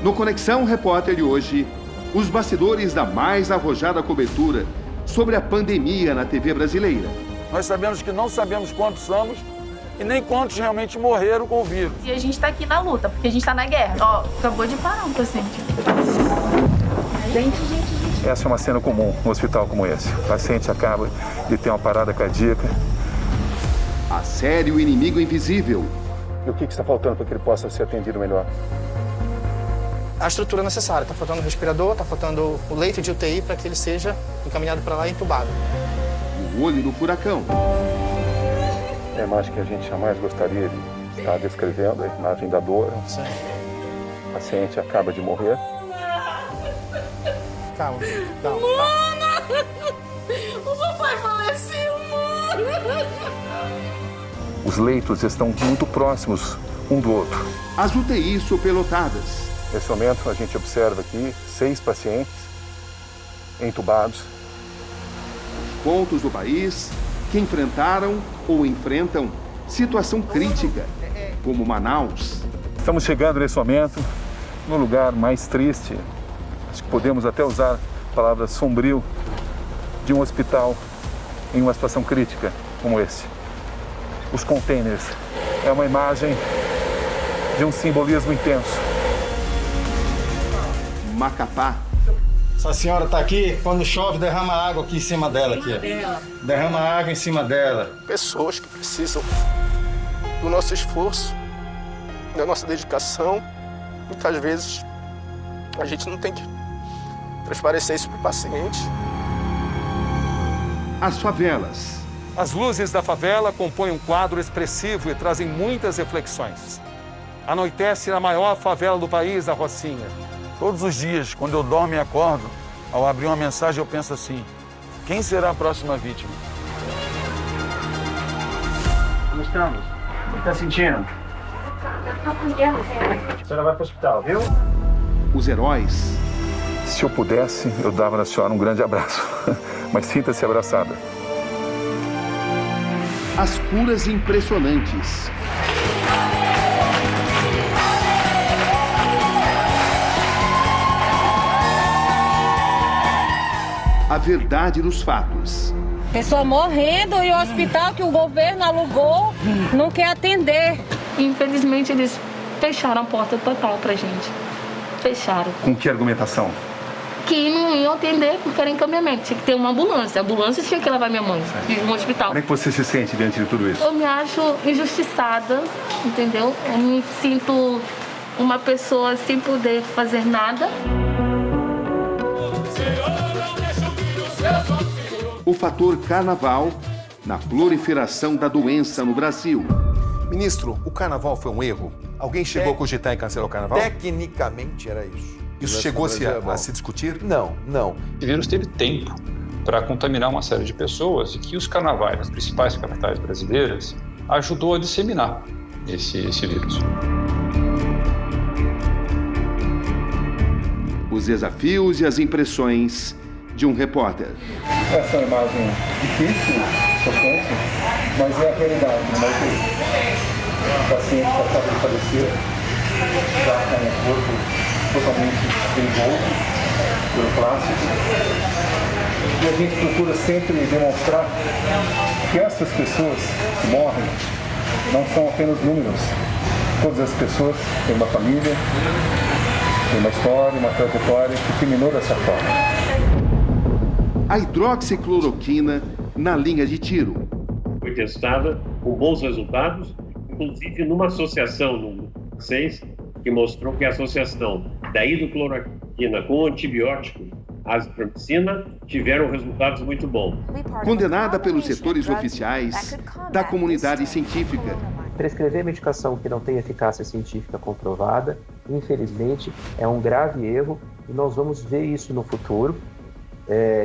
No Conexão Repórter de hoje, os bastidores da mais arrojada cobertura sobre a pandemia na TV brasileira. Nós sabemos que não sabemos quantos somos e nem quantos realmente morreram com o vírus. E a gente tá aqui na luta, porque a gente tá na guerra. Ó, acabou de parar um paciente. Gente. Essa é uma cena comum num hospital como esse. O paciente acaba de ter uma parada cardíaca. A série O Inimigo Invisível. E o que está faltando para que ele possa ser atendido melhor? A estrutura necessária. Está faltando o respirador, está faltando o leito de UTI para que ele seja encaminhado para lá e entubado. O Olho do Furacão. É a imagem que a gente jamais gostaria de estar descrevendo, a imagem da dor. Sim. O paciente acaba de morrer. Calma. Mano! O papai faleceu, mano! Os leitos estão muito próximos um do outro. As UTIs superlotadas. Nesse momento, a gente observa aqui 6 pacientes entubados. Pontos do país que enfrentaram ou enfrentam situação crítica, como Manaus. Estamos chegando nesse momento no lugar mais triste, acho que podemos até usar a palavra sombrio, de um hospital em uma situação crítica como esse. Os containers é uma imagem de um simbolismo intenso. Macapá. Essa senhora está aqui, quando chove, derrama água aqui em cima dela. Derrama água em cima dela. Pessoas que precisam do nosso esforço, da nossa dedicação. Muitas vezes a gente não tem que transparecer isso para o paciente. As favelas. As luzes da favela compõem um quadro expressivo e trazem muitas reflexões. Anoitece na maior favela do país, a Rocinha. Todos os dias, quando eu dormo e acordo, ao abrir uma mensagem, eu penso assim: quem será a próxima vítima? Como estamos? O que está sentindo? A senhora vai para o hospital, viu? Os heróis. Se eu pudesse, eu dava na senhora um grande abraço. Mas sinta-se abraçada. As curas impressionantes. A verdade dos fatos. Pessoa morrendo e o hospital que o governo alugou não quer atender. Infelizmente, eles fecharam a porta total pra gente. Fecharam. Com que argumentação? Que não iam atender porque era encaminhamento. Tinha que ter uma ambulância. A ambulância tinha que levar minha mãe de um hospital. Como é que você se sente diante de tudo isso? Eu me acho injustiçada, entendeu? Eu me sinto uma pessoa sem poder fazer nada. O fator carnaval na proliferação da doença no Brasil. Ministro, o carnaval foi um erro? Alguém chegou a cogitar em cancelar o carnaval? Tecnicamente era isso. Isso chegou-se a se discutir? Não. O vírus teve tempo para contaminar uma série de pessoas e que os carnavais das principais capitais brasileiras ajudou a disseminar esse vírus. Os desafios e as impressões de um repórter. Essa é uma imagem difícil, chocante, mas é a realidade. O paciente acaba de falecer, já com o corpo totalmente envolto pelo plástico. E a gente procura sempre demonstrar que essas pessoas que morrem não são apenas números. Todas as pessoas têm uma família, têm uma história, uma trajetória que terminou dessa forma. A hidroxicloroquina na linha de tiro. Foi testada com bons resultados, inclusive numa associação no 6, que mostrou que a associação da hidrocloroquina com o antibiótico azitromicina tiveram resultados muito bons. Condenada pelos setores oficiais da comunidade científica. Prescrever medicação que não tem eficácia científica comprovada, infelizmente, é um grave erro e nós vamos ver isso no futuro.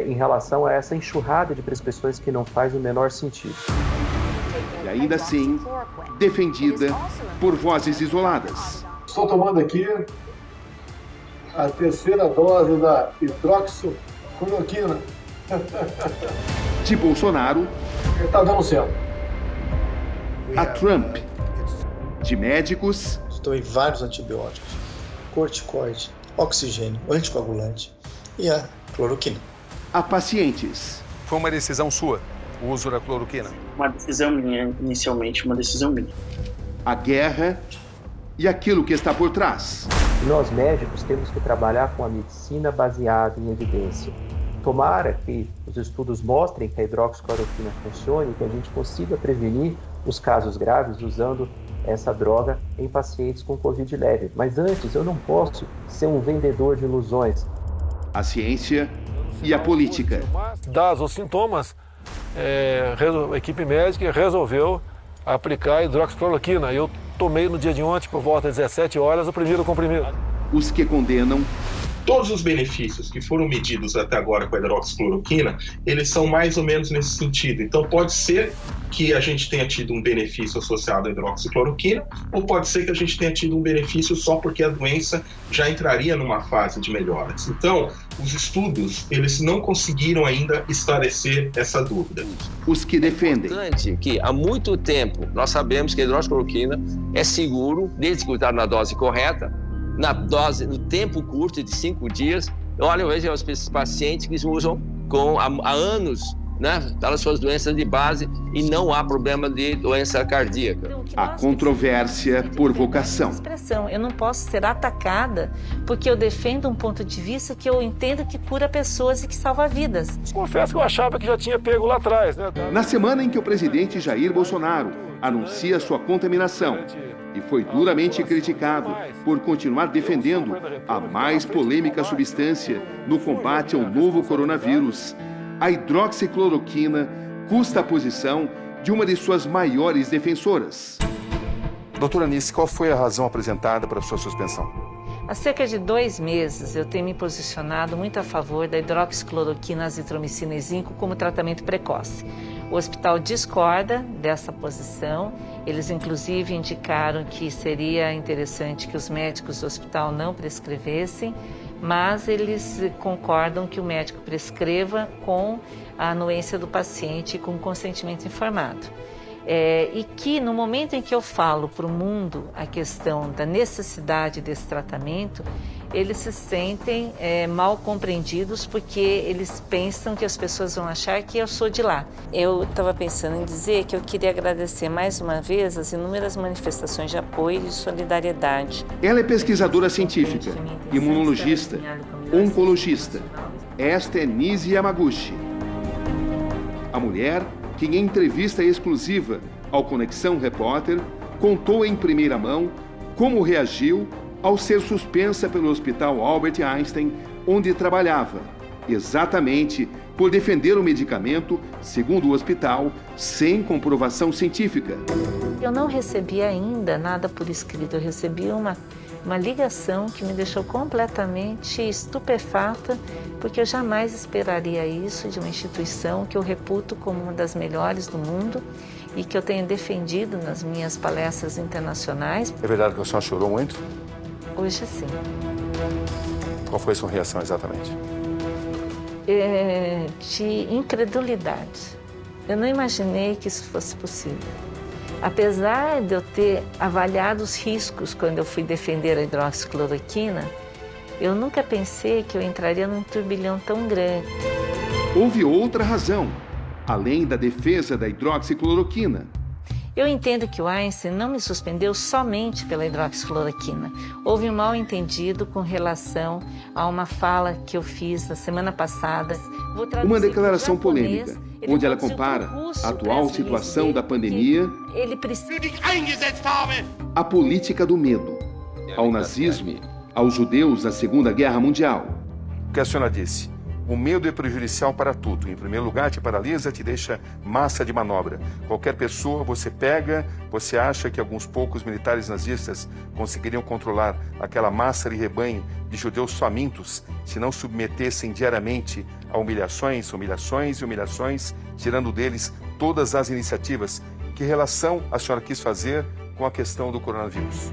Em relação a essa enxurrada de prescrições que não faz o menor sentido. E ainda assim, defendida por vozes isoladas. Estou tomando aqui a terceira dose da hidroxicloroquina. De Bolsonaro Está dando certo. a Trump. De médicos. Estou em vários antibióticos. corticoide, oxigênio, anticoagulante e a cloroquina. A pacientes. Foi uma decisão sua, o uso da cloroquina? Uma decisão minha, inicialmente uma decisão minha. A guerra e aquilo que está por trás. Nós médicos temos que trabalhar com a medicina baseada em evidência. Tomara que os estudos mostrem que a hidroxicloroquina funcione e que a gente consiga prevenir os casos graves usando essa droga em pacientes com Covid leve. Mas antes, eu não posso ser um vendedor de ilusões. A ciência e a política. Dados os sintomas, a equipe médica resolveu aplicar hidroxicloroquina. Eu tomei no dia de ontem, por volta de 17 horas, o primeiro comprimido. Os que condenam. Todos os benefícios que foram medidos até agora com a hidroxicloroquina, eles são mais ou menos nesse sentido. Então pode ser que a gente tenha tido um benefício associado à hidroxicloroquina, ou pode ser que a gente tenha tido um benefício só porque a doença já entraria numa fase de melhoras. Então, os estudos, eles não conseguiram ainda esclarecer essa dúvida. Os que defendem. É importante que há muito tempo nós sabemos que a hidroxicloroquina é seguro, desde que está na dose correta, na dose, no tempo curto de 5 dias. Olha, eu vejo os pacientes que usam há anos, né, pelas suas doenças de base, e não há problema de doença cardíaca. A controvérsia por vocação. Eu não posso ser atacada porque eu defendo um ponto de vista que eu entendo que cura pessoas e que salva vidas. Confesso que eu achava que já tinha pego lá atrás, né? Na semana em que o presidente Jair Bolsonaro anuncia sua contaminação e foi duramente criticado por continuar defendendo a mais polêmica substância no combate ao novo coronavírus, a hidroxicloroquina custa a posição de uma de suas maiores defensoras. Doutora Anice, qual foi a razão apresentada para a sua suspensão? Há cerca de 2 meses eu tenho me posicionado muito a favor da hidroxicloroquina, azitromicina e zinco como tratamento precoce. O hospital discorda dessa posição. Eles, inclusive, indicaram que seria interessante que os médicos do hospital não prescrevessem, mas eles concordam que o médico prescreva com a anuência do paciente e com consentimento informado. E que no momento em que eu falo para o mundo a questão da necessidade desse tratamento, eles se sentem mal compreendidos porque eles pensam que as pessoas vão achar que eu sou de lá. Eu estava pensando em dizer que eu queria agradecer mais uma vez as inúmeras manifestações de apoio e de solidariedade. Ela é pesquisadora científica, imunologista, oncologista. Esta é Nise Yamaguchi. A mulher que em entrevista exclusiva ao Conexão Repórter, contou em primeira mão como reagiu ao ser suspensa pelo Hospital Albert Einstein, onde trabalhava, exatamente por defender o medicamento, segundo o hospital, sem comprovação científica. Eu não recebi ainda nada por escrito, eu recebi uma ligação que me deixou completamente estupefata, porque eu jamais esperaria isso de uma instituição que eu reputo como uma das melhores do mundo e que eu tenho defendido nas minhas palestras internacionais. É verdade que a senhora chorou muito? Hoje sim. Qual foi a sua reação exatamente? De incredulidade. Eu não imaginei que isso fosse possível. Apesar de eu ter avaliado os riscos quando eu fui defender a hidroxicloroquina, eu nunca pensei que eu entraria num turbilhão tão grande. Houve outra razão, além da defesa da hidroxicloroquina. Eu entendo que o Einstein não me suspendeu somente pela hidroxicloroquina. Houve um mal-entendido com relação a uma fala que eu fiz na semana passada. Uma declaração polêmica, onde ela compara a atual situação da pandemia à política do medo, ao nazismo, aos judeus da Segunda Guerra Mundial. O que a senhora disse? O medo é prejudicial para tudo. Em primeiro lugar, te paralisa, te deixa massa de manobra. Qualquer pessoa você pega, você acha que alguns poucos militares nazistas conseguiriam controlar aquela massa de rebanho de judeus famintos se não submetessem diariamente a humilhações, humilhações e humilhações, tirando deles todas as iniciativas. Que relação a senhora quis fazer com a questão do coronavírus?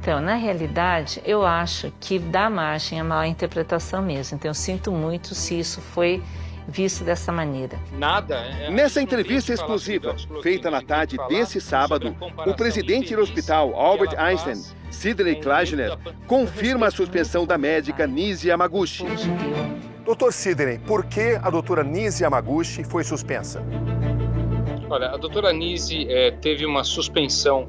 Então, na realidade, eu acho que dá margem a má interpretação mesmo. Então, eu sinto muito se isso foi visto dessa maneira. Nessa entrevista exclusiva, feita na tarde desse sábado, o presidente do Hospital Albert Einstein, Sidney Klagener, confirma a suspensão da médica Nise Yamaguchi. Doutor Sidney, por que a doutora Nise Yamaguchi foi suspensa? Olha, a doutora Nise teve uma suspensão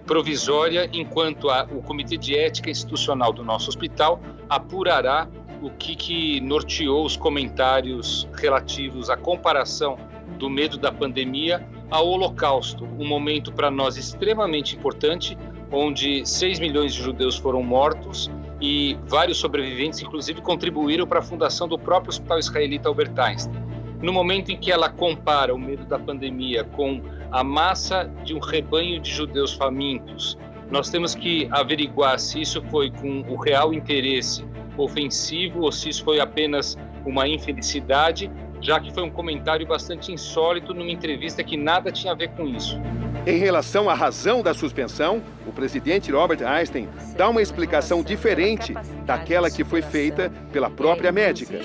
provisória enquanto o Comitê de Ética Institucional do nosso hospital apurará o que norteou os comentários relativos à comparação do medo da pandemia ao Holocausto, um momento para nós extremamente importante, onde 6 milhões de judeus foram mortos e vários sobreviventes, inclusive, contribuíram para a fundação do próprio Hospital Israelita Albert Einstein. No momento em que ela compara o medo da pandemia com a massa de um rebanho de judeus famintos, nós temos que averiguar se isso foi com o real interesse ofensivo ou se isso foi apenas uma infelicidade, já que foi um comentário bastante insólito numa entrevista que nada tinha a ver com isso. Em relação à razão da suspensão, o presidente Albert Einstein dá uma explicação diferente daquela que foi feita pela própria médica.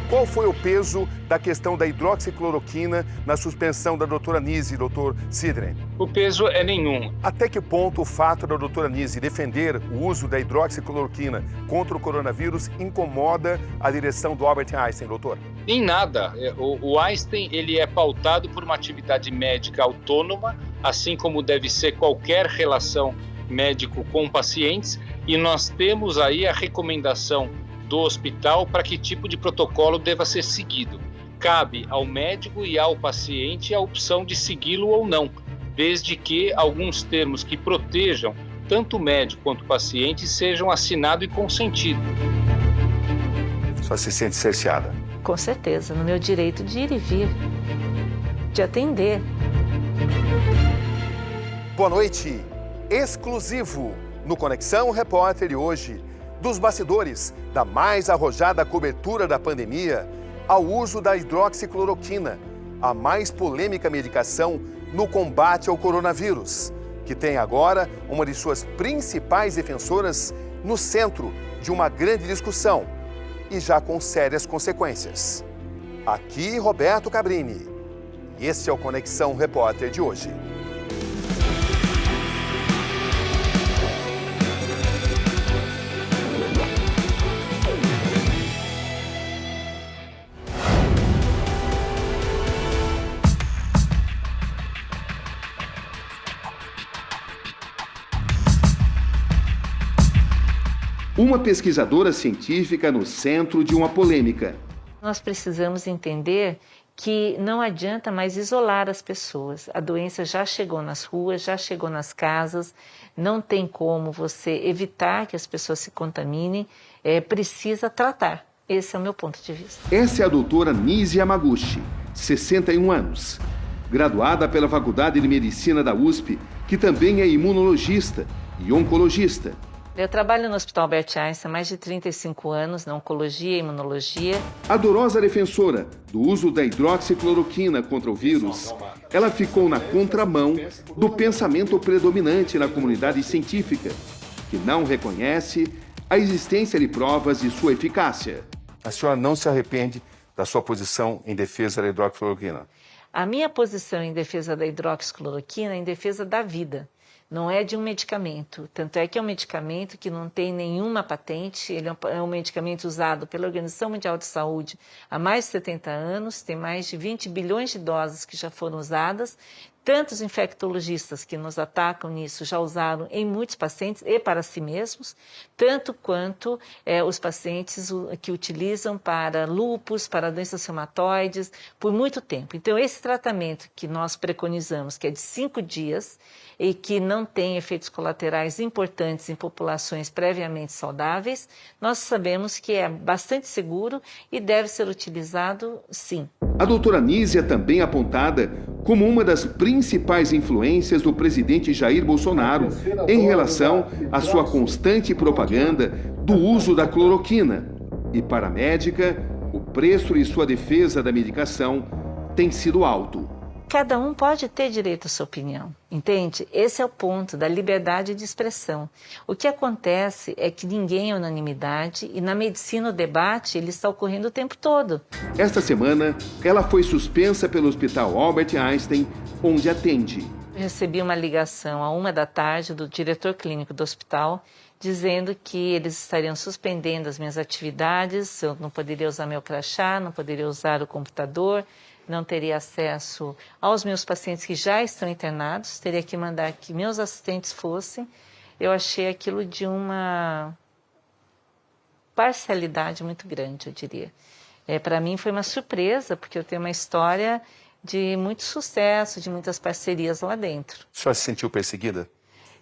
Qual foi o peso da questão da hidroxicloroquina na suspensão da doutora Nise, doutor Sidney? O peso é nenhum. Até que ponto o fato da doutora Nise defender o uso da hidroxicloroquina contra o coronavírus incomoda a direção do Albert Einstein, doutor? Em nada. O Einstein ele é pautado por uma atividade médica autônoma, assim como deve ser qualquer relação médico com pacientes, e nós temos aí a recomendação do hospital para que tipo de protocolo deva ser seguido. Cabe ao médico e ao paciente a opção de segui-lo ou não, desde que alguns termos que protejam tanto o médico quanto o paciente sejam assinados e consentidos. Só se sente cerceada? Com certeza, no meu direito de ir e vir, de atender. Boa noite, exclusivo no Conexão Repórter de hoje, dos bastidores da mais arrojada cobertura da pandemia ao uso da hidroxicloroquina, a mais polêmica medicação no combate ao coronavírus, que tem agora uma de suas principais defensoras no centro de uma grande discussão e já com sérias consequências. Aqui Roberto Cabrini, e este é o Conexão Repórter de hoje. Uma pesquisadora científica no centro de uma polêmica. Nós precisamos entender que não adianta mais isolar as pessoas. A doença já chegou nas ruas, já chegou nas casas, não tem como você evitar que as pessoas se contaminem, precisa tratar. Esse é o meu ponto de vista. Essa é a doutora Nise Yamaguchi, 61 anos, graduada pela Faculdade de Medicina da USP, que também é imunologista e oncologista. Eu trabalho no Hospital Albert Einstein há mais de 35 anos, na oncologia e imunologia. Ardorosa defensora do uso da hidroxicloroquina contra o vírus, ela ficou na contramão do pensamento predominante na comunidade científica, que não reconhece a existência de provas de sua eficácia. A senhora não se arrepende da sua posição em defesa da hidroxicloroquina? A minha posição em defesa da hidroxicloroquina é em defesa da vida. Não é de um medicamento, tanto é que é um medicamento que não tem nenhuma patente, ele é um medicamento usado pela Organização Mundial de Saúde há mais de 70 anos, tem mais de 20 bilhões de doses que já foram usadas, tantos infectologistas que nos atacam nisso já usaram em muitos pacientes e para si mesmos, tanto quanto os pacientes que utilizam para lúpus, para doenças reumatoides, por muito tempo. Então, esse tratamento que nós preconizamos, que é de 5 dias, e que não tem efeitos colaterais importantes em populações previamente saudáveis, nós sabemos que é bastante seguro e deve ser utilizado, sim. A doutora Nise é também apontada como uma das principais influências do presidente Jair Bolsonaro em relação à sua constante propaganda do uso da cloroquina. E para a médica, o preço de sua defesa da medicação tem sido alto. cada um pode ter direito à sua opinião, entende? Esse é o ponto da liberdade de expressão. O que acontece é que ninguém é unanimidade e na medicina o debate ele está ocorrendo o tempo todo. Esta semana, ela foi suspensa pelo Hospital Albert Einstein, onde atende. Eu recebi uma ligação à 13h do diretor clínico do hospital, dizendo que eles estariam suspendendo as minhas atividades, eu não poderia usar meu crachá, não poderia usar o computador, não teria acesso aos meus pacientes que já estão internados, teria que mandar que meus assistentes fossem. Eu achei aquilo de uma parcialidade muito grande, eu diria. Para mim foi uma surpresa, porque eu tenho uma história de muito sucesso, de muitas parcerias lá dentro. A senhora se sentiu perseguida?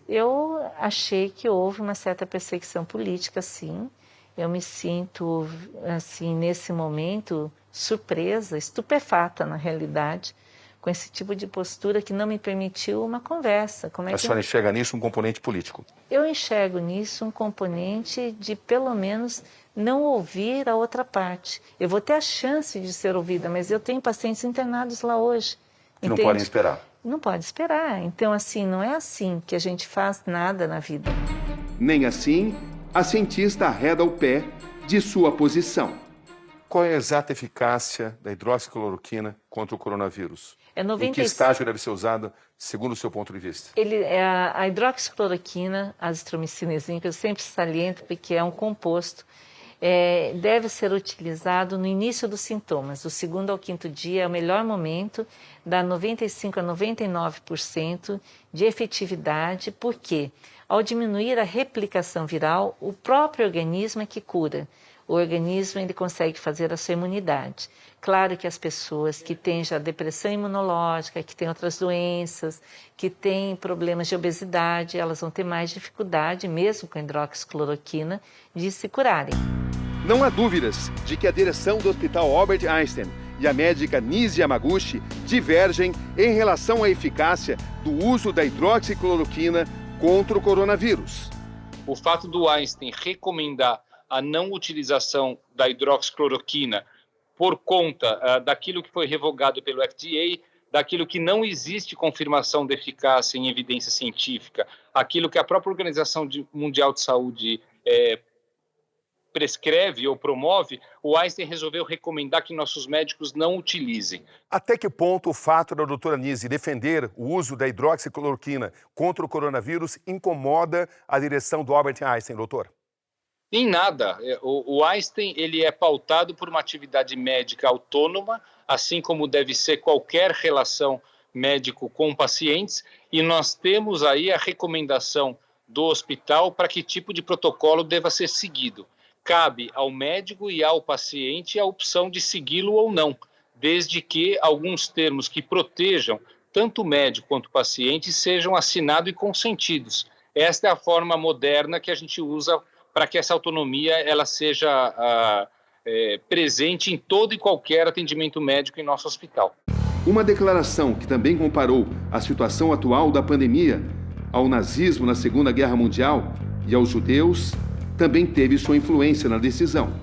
Eu achei que houve uma certa perseguição política, sim. Eu me sinto, assim, nesse momento, surpresa, estupefata, na realidade, com esse tipo de postura que não me permitiu uma conversa. A senhora enxerga nisso um componente político? Eu enxergo nisso um componente de, pelo menos, não ouvir a outra parte. Eu vou ter a chance de ser ouvida, mas eu tenho pacientes internados lá hoje. Que não podem esperar. Não pode esperar. Então, assim, não é assim que a gente faz nada na vida. Nem assim, a cientista arreda o pé de sua posição. Qual é a exata eficácia da hidroxicloroquina contra o coronavírus? Em que 95... estágio deve ser usada, segundo o seu ponto de vista? A hidroxicloroquina, azitromicina e zinco, eu sempre saliento porque é um composto, deve ser utilizado no início dos sintomas. Do 2º ao 5º dia é o melhor momento, dá 95% a 99% de efetividade, porque ao diminuir a replicação viral, o próprio organismo é que cura. O organismo ele consegue fazer a sua imunidade. Claro que as pessoas que têm já depressão imunológica, que têm outras doenças, que têm problemas de obesidade, elas vão ter mais dificuldade, mesmo com a hidroxicloroquina, de se curarem. Não há dúvidas de que a direção do Hospital Albert Einstein e a médica Nise Yamaguchi divergem em relação à eficácia do uso da hidroxicloroquina contra o coronavírus. O fato do Einstein recomendar a não utilização da hidroxicloroquina por conta daquilo que foi revogado pelo FDA, daquilo que não existe confirmação de eficácia em evidência científica, aquilo que a própria Organização Mundial de Saúde prescreve ou promove, o Einstein resolveu recomendar que nossos médicos não utilizem. Até que ponto o fato da doutora Nise defender o uso da hidroxicloroquina contra o coronavírus incomoda a direção do Albert Einstein, doutor? Em nada. O Einstein ele é pautado por uma atividade médica autônoma, assim como deve ser qualquer relação médico com pacientes, e nós temos aí a recomendação do hospital para que tipo de protocolo deva ser seguido. Cabe ao médico e ao paciente a opção de segui-lo ou não, desde que alguns termos que protejam tanto o médico quanto o paciente sejam assinados e consentidos. Esta é a forma moderna que a gente usa para que essa autonomia ela seja presente em todo e qualquer atendimento médico em nosso hospital. Uma declaração que também comparou a situação atual da pandemia ao nazismo na Segunda Guerra Mundial e aos judeus também teve sua influência na decisão.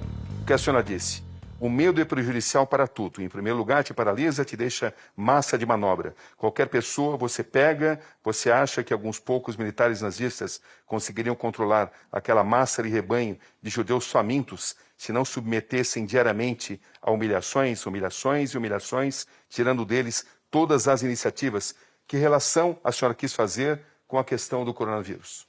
O que a senhora disse? O medo é prejudicial para tudo. Em primeiro lugar, te paralisa, te deixa massa de manobra. Qualquer pessoa você pega, você acha que alguns poucos militares nazistas conseguiriam controlar aquela massa de rebanho de judeus famintos se não submetessem diariamente a humilhações, humilhações e humilhações, tirando deles todas as iniciativas. Que relação a senhora quis fazer com a questão do coronavírus?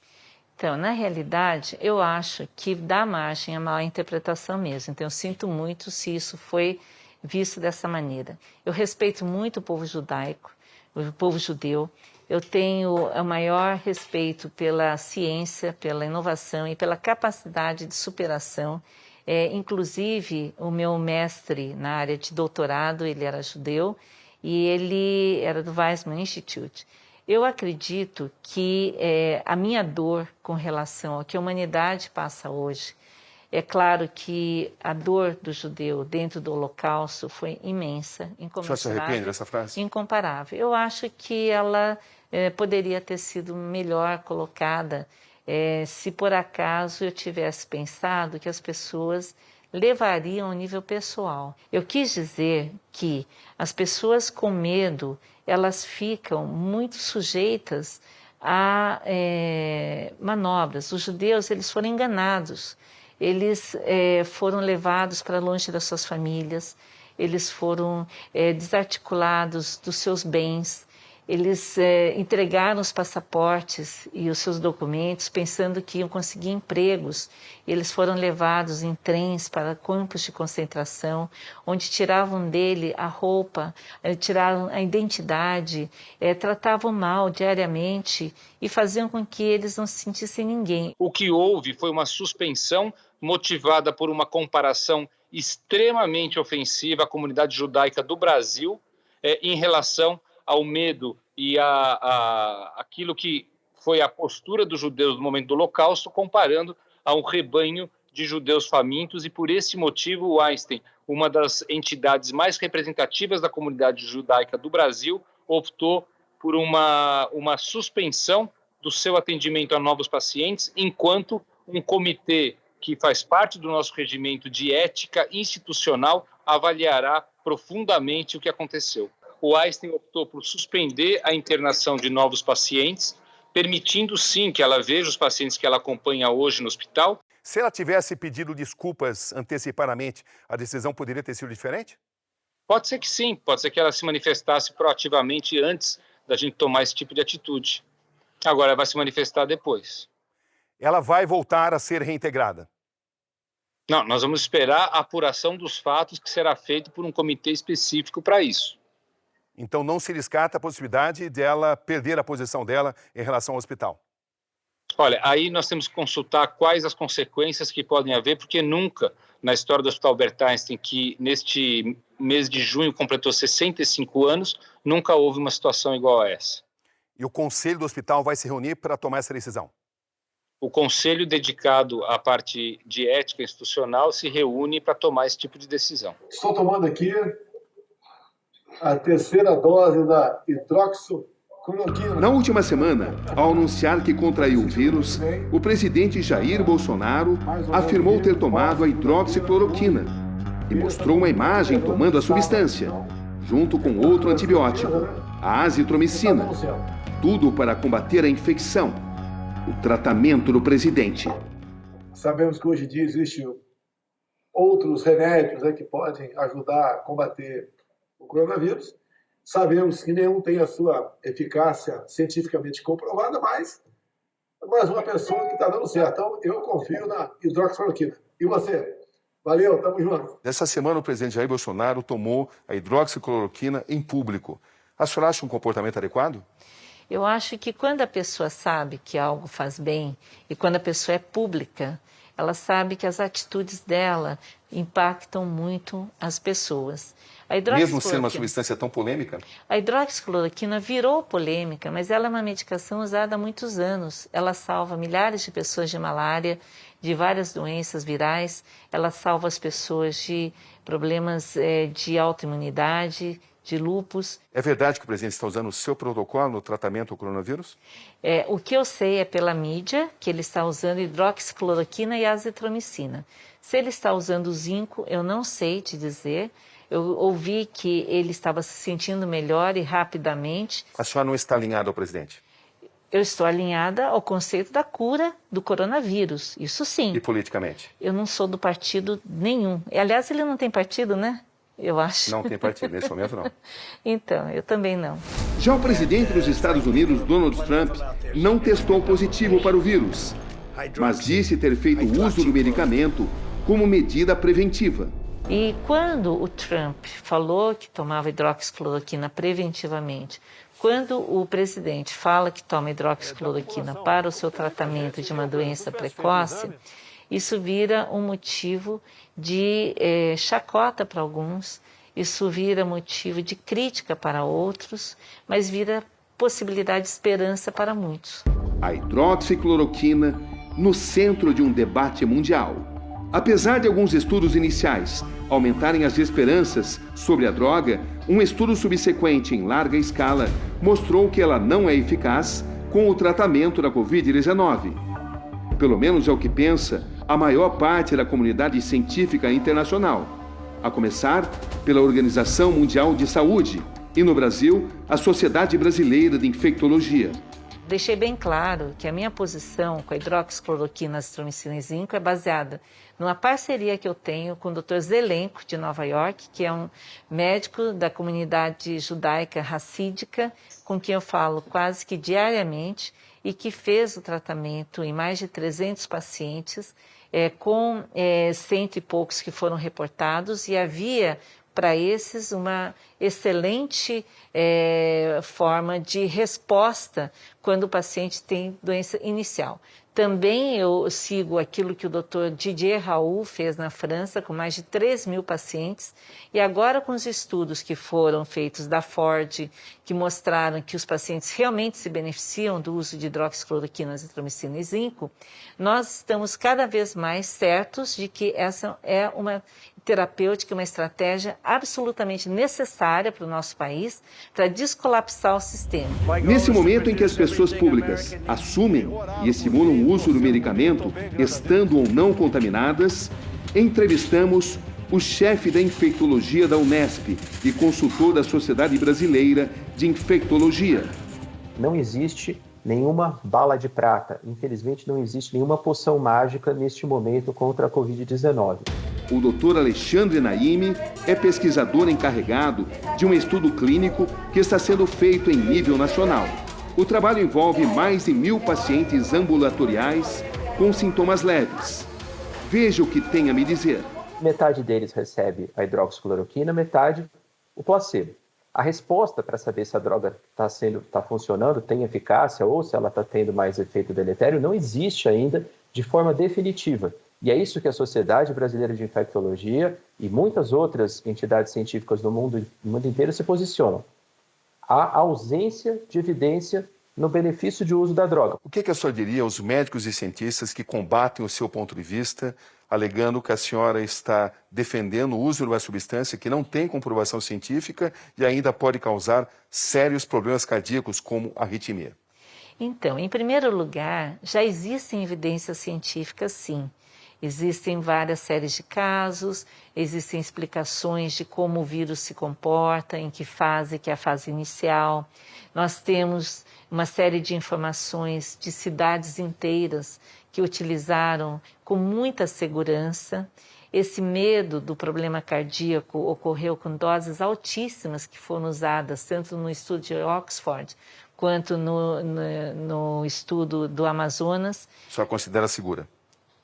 Então, na realidade, eu acho que dá margem a má interpretação mesmo. Então, eu sinto muito se isso foi visto dessa maneira. Eu respeito muito o povo judaico, o povo judeu. Eu tenho o maior respeito pela ciência, pela inovação e pela capacidade de superação. Inclusive, o meu mestre na área de doutorado, ele era judeu e ele era do Weizmann Institute. Eu acredito que a minha dor com relação ao que a humanidade passa hoje, é claro que a dor do judeu dentro do Holocausto foi imensa, incomensurável. Você se arrepende dessa frase? Incomparável. Eu acho que ela poderia ter sido melhor colocada se por acaso eu tivesse pensado que as pessoas levariam ao nível pessoal. Eu quis dizer que as pessoas com medo elas ficam muito sujeitas a manobras. Os judeus, eles foram enganados, eles foram levados para longe das suas famílias, eles foram desarticulados dos seus bens, eles entregaram os passaportes e os seus documentos pensando que iam conseguir empregos. Eles foram levados em trens para campos de concentração, onde tiravam dele a roupa, tiraram a identidade, tratavam mal diariamente e faziam com que eles não se sentissem ninguém. O que houve foi uma suspensão motivada por uma comparação extremamente ofensiva à comunidade judaica do Brasil em relação ao medo e aquilo que foi a postura dos judeus no momento do Holocausto, comparando a um rebanho de judeus famintos, e por esse motivo o Einstein, uma das entidades mais representativas da comunidade judaica do Brasil, optou por uma suspensão do seu atendimento a novos pacientes, enquanto um comitê que faz parte do nosso regimento de ética institucional avaliará profundamente o que aconteceu. O Einstein optou por suspender a internação de novos pacientes, permitindo sim que ela veja os pacientes que ela acompanha hoje no hospital. Se ela tivesse pedido desculpas antecipadamente, a decisão poderia ter sido diferente? Pode ser que sim, pode ser que ela se manifestasse proativamente antes da gente tomar esse tipo de atitude. Agora ela vai se manifestar depois. Ela vai voltar a ser reintegrada? Não, nós vamos esperar a apuração dos fatos, que será feito por um comitê específico para isso. Então não se descarta a possibilidade dela perder a posição dela em relação ao hospital? Olha, aí nós temos que consultar quais as consequências que podem haver, porque nunca na história do Hospital Albert Einstein, que neste mês de junho completou 65 anos, nunca houve uma situação igual a essa. E o conselho do hospital vai se reunir para tomar essa decisão? O conselho dedicado à parte de ética institucional se reúne para tomar esse tipo de decisão. Estou tomando aqui a terceira dose da hidroxicloroquina. Na última semana, ao anunciar que contraiu o vírus, o presidente Jair Bolsonaro afirmou ter tomado a hidroxicloroquina e mostrou uma imagem tomando a substância, junto com outro antibiótico, a azitromicina. Tudo para combater a infecção. O tratamento do presidente. Sabemos que hoje em dia existem outros remédios que podem ajudar a combater o coronavírus. Sabemos que nenhum tem a sua eficácia cientificamente comprovada, mas uma pessoa que está dando certo. Então, eu confio na hidroxicloroquina. E você? Valeu, tamo junto. Nessa semana, o presidente Jair Bolsonaro tomou a hidroxicloroquina em público. A senhora acha um comportamento adequado? Eu acho que quando a pessoa sabe que algo faz bem e quando a pessoa é pública, ela sabe que as atitudes dela impactam muito as pessoas. Mesmo sendo uma substância tão polêmica? A hidroxicloroquina virou polêmica, mas ela é uma medicação usada há muitos anos. Ela salva milhares de pessoas de malária, de várias doenças virais. Ela salva as pessoas de problemas de autoimunidade, de lúpus. É verdade que o presidente está usando o seu protocolo no tratamento do coronavírus? O que eu sei é pela mídia que ele está usando hidroxicloroquina e azitromicina. Se ele está usando o zinco, eu não sei te dizer. Eu ouvi que ele estava se sentindo melhor e rapidamente. A senhora não está alinhada ao presidente? Eu estou alinhada ao conceito da cura do coronavírus, isso sim. E politicamente? Eu não sou do partido nenhum. Aliás, ele não tem partido, né? Eu acho. Não tem partido, nesse momento não. Então, eu também não. Já o presidente dos Estados Unidos, Donald Trump, não testou positivo para o vírus, mas disse ter feito uso do medicamento como medida preventiva. E quando o Trump falou que tomava hidroxicloroquina preventivamente, quando o presidente fala que toma hidroxicloroquina para o seu tratamento de uma doença precoce, isso vira um motivo de chacota para alguns, isso vira motivo de crítica para outros, mas vira possibilidade de esperança para muitos. A hidroxicloroquina no centro de um debate mundial. Apesar de alguns estudos iniciais aumentarem as esperanças sobre a droga, um estudo subsequente em larga escala mostrou que ela não é eficaz com o tratamento da Covid-19. Pelo menos é o que pensa a maior parte da comunidade científica internacional, a começar pela Organização Mundial de Saúde, E no Brasil, a Sociedade Brasileira de Infectologia. Deixei bem claro que a minha posição com a hidroxicloroquina, azitromicina e zinco é baseada numa parceria que eu tenho com o Dr. Zelenko, de Nova York, que é um médico da comunidade judaica racídica, com quem eu falo quase que diariamente, e que fez o tratamento em mais de 300 pacientes, com 100 e poucos que foram reportados, e havia para esses uma excelente forma de resposta quando o paciente tem doença inicial. Também eu sigo aquilo que o Dr. Didier Raoult fez na França, com mais de 3.000 pacientes, e agora com os estudos que foram feitos da Ford, que mostraram que os pacientes realmente se beneficiam do uso de hidroxicloroquina, azitromicina e zinco, nós estamos cada vez mais certos de que essa é uma terapêutica, uma estratégia absolutamente necessária para o nosso país para descolapsar o sistema. Nesse momento em que as pessoas públicas assumem e estimulam o uso do medicamento, estando ou não contaminadas, entrevistamos o chefe da infectologia da Unesp e consultor da Sociedade Brasileira de Infectologia. Não existe nenhuma bala de prata. Infelizmente, não existe nenhuma poção mágica neste momento contra a Covid-19. O Dr. Alexandre Naime é pesquisador encarregado de um estudo clínico que está sendo feito em nível nacional. O trabalho envolve mais de 1.000 pacientes ambulatoriais com sintomas leves. Veja o que tem a me dizer. Metade deles recebe a hidroxicloroquina, metade o placebo. A resposta para saber se a droga está funcionando, tem eficácia ou se ela está tendo mais efeito deletério, não existe ainda de forma definitiva. E é isso que a Sociedade Brasileira de Infectologia e muitas outras entidades científicas do mundo inteiro se posicionam. A ausência de evidência no benefício de uso da droga. O que a senhora diria aos médicos e cientistas que combatem o seu ponto de vista, alegando que a senhora está defendendo o uso de uma substância que não tem comprovação científica e ainda pode causar sérios problemas cardíacos, como arritmia? Então, em primeiro lugar, já existem evidências científicas, sim. Existem várias séries de casos, existem explicações de como o vírus se comporta, em que fase, que é a fase inicial. Nós temos uma série de informações de cidades inteiras que utilizaram com muita segurança. Esse medo do problema cardíaco ocorreu com doses altíssimas que foram usadas tanto no estudo de Oxford quanto no estudo do Amazonas. Só considera segura?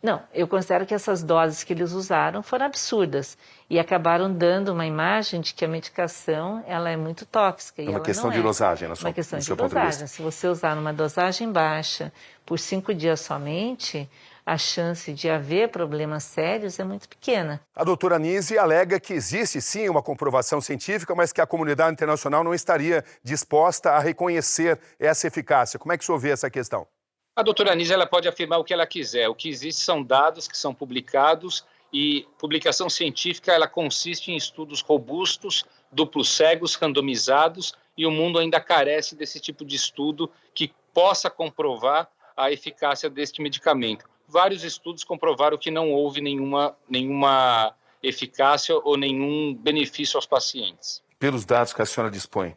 Não, eu considero que essas doses que eles usaram foram absurdas e acabaram dando uma imagem de que a medicação ela é muito tóxica. É uma questão de dosagem, na sua, uma questão de dosagem. Se você usar numa dosagem baixa por 5 dias somente, a chance de haver problemas sérios é muito pequena. A doutora Nise alega que existe sim uma comprovação científica, mas que a comunidade internacional não estaria disposta a reconhecer essa eficácia. Como é que o senhor vê essa questão? A doutora Nise ela pode afirmar o que ela quiser. O que existe são dados que são publicados e publicação científica ela consiste em estudos robustos, duplos cegos, randomizados, e o mundo ainda carece desse tipo de estudo que possa comprovar a eficácia deste medicamento. Vários estudos comprovaram que não houve nenhuma eficácia ou nenhum benefício aos pacientes. Pelos dados que a senhora dispõe,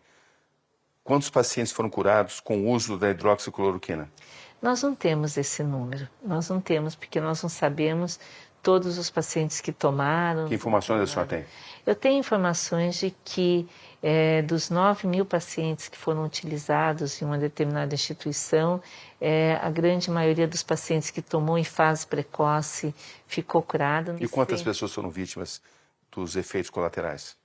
quantos pacientes foram curados com o uso da hidroxicloroquina? Nós não temos esse número, nós não temos, porque nós não sabemos todos os pacientes que tomaram. Que informações a senhora tem? Eu tenho informações de que dos 9.000 pacientes que foram utilizados em uma determinada instituição, a grande maioria dos pacientes que tomou em fase precoce ficou curada. E quantas pessoas foram vítimas dos efeitos colaterais?